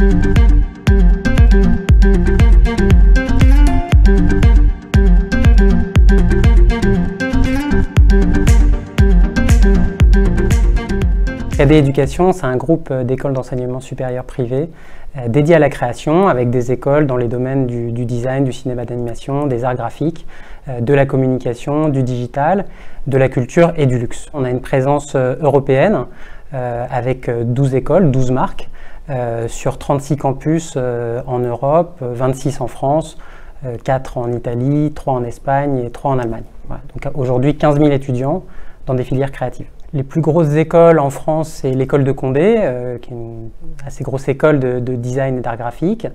KD Éducation, c'est un groupe d'écoles d'enseignement supérieur privées dédié à la création, avec des écoles dans les domaines du design, du cinéma d'animation, des arts graphiques, de la communication, du digital, de la culture et du luxe. On a une présence européenne avec 12 écoles, 12 marques, sur 36 campus en Europe, 26 en France, 4 en Italie, 3 en Espagne et 3 en Allemagne. Voilà. Donc aujourd'hui 15 000 étudiants dans des filières créatives. Les plus grosses écoles en France, c'est l'école de Condé, qui est une assez grosse école de design et d'art graphique.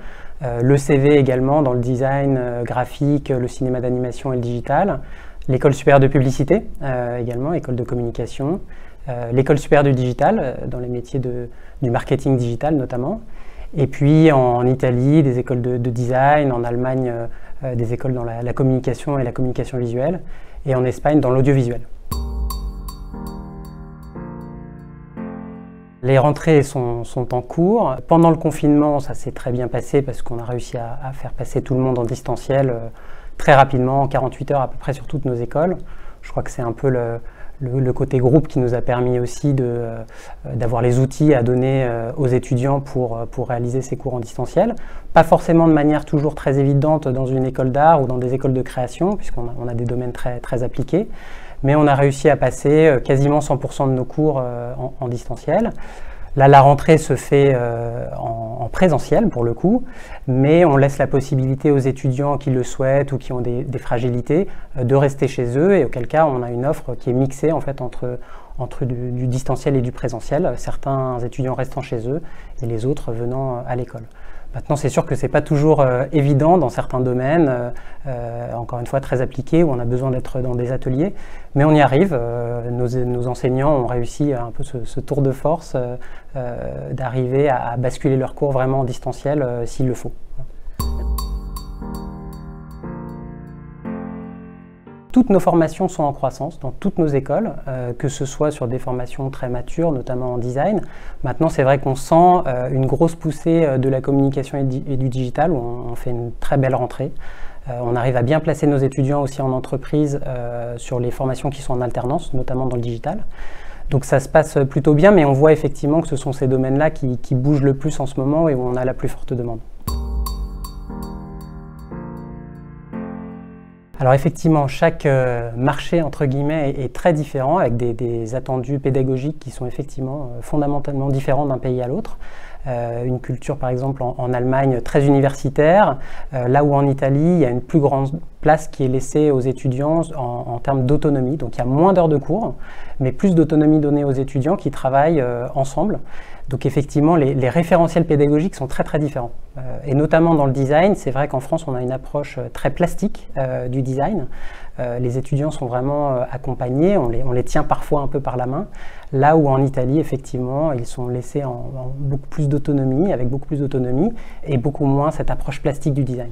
L'ECV également dans le design graphique, le cinéma d'animation et le digital. L'école supérieure de publicité également, école de communication. L'école supérieure du digital, dans les métiers du marketing digital notamment. Et puis en Italie, des écoles de design, en Allemagne, des écoles dans la communication et la communication visuelle. Et en Espagne, dans l'audiovisuel. Les rentrées sont en cours. Pendant le confinement, ça s'est très bien passé parce qu'on a réussi à faire passer tout le monde en distanciel très rapidement, en 48 heures à peu près sur toutes nos écoles. Je crois que c'est un peu le côté groupe qui nous a permis aussi d'avoir les outils à donner aux étudiants pour réaliser ces cours en distanciel. Pas forcément de manière toujours très évidente dans une école d'art ou dans des écoles de création, puisqu'on a des domaines très appliqués. Mais on a réussi à passer quasiment 100% de nos cours en distanciel. Là, la rentrée se fait en présentiel pour le coup, mais on laisse la possibilité aux étudiants qui le souhaitent ou qui ont des fragilités de rester chez eux, et auquel cas on a une offre qui est mixée en fait entre du distanciel et du présentiel, certains étudiants restant chez eux et les autres venant à l'école. Maintenant, c'est sûr que ce n'est pas toujours évident dans certains domaines, encore une fois très appliqués, où on a besoin d'être dans des ateliers, mais on y arrive. Nos enseignants ont réussi un peu ce tour de force d'arriver à basculer leurs cours vraiment en distanciel s'il le faut. Toutes nos formations sont en croissance dans toutes nos écoles, que ce soit sur des formations très matures, notamment en design. Maintenant, c'est vrai qu'on sent une grosse poussée de la communication et du digital, où on fait une très belle rentrée. On arrive à bien placer nos étudiants aussi en entreprise sur les formations qui sont en alternance, notamment dans le digital. Donc ça se passe plutôt bien, mais on voit effectivement que ce sont ces domaines-là qui bougent le plus en ce moment et où on a la plus forte demande. Alors effectivement, chaque marché entre guillemets est très différent, avec des attendus pédagogiques qui sont effectivement fondamentalement différents d'un pays à l'autre. Une culture par exemple en Allemagne très universitaire, là où en Italie il y a une plus grande place qui est laissée aux étudiants en termes d'autonomie. Donc il y a moins d'heures de cours, mais plus d'autonomie donnée aux étudiants qui travaillent ensemble. Donc effectivement, les référentiels pédagogiques sont très différents. Et notamment dans le design, c'est vrai qu'en France, on a une approche très plastique du design. Les étudiants sont vraiment accompagnés, on les tient parfois un peu par la main. Là où en Italie, effectivement, ils sont laissés en beaucoup plus d'autonomie, avec beaucoup plus d'autonomie, et beaucoup moins cette approche plastique du design.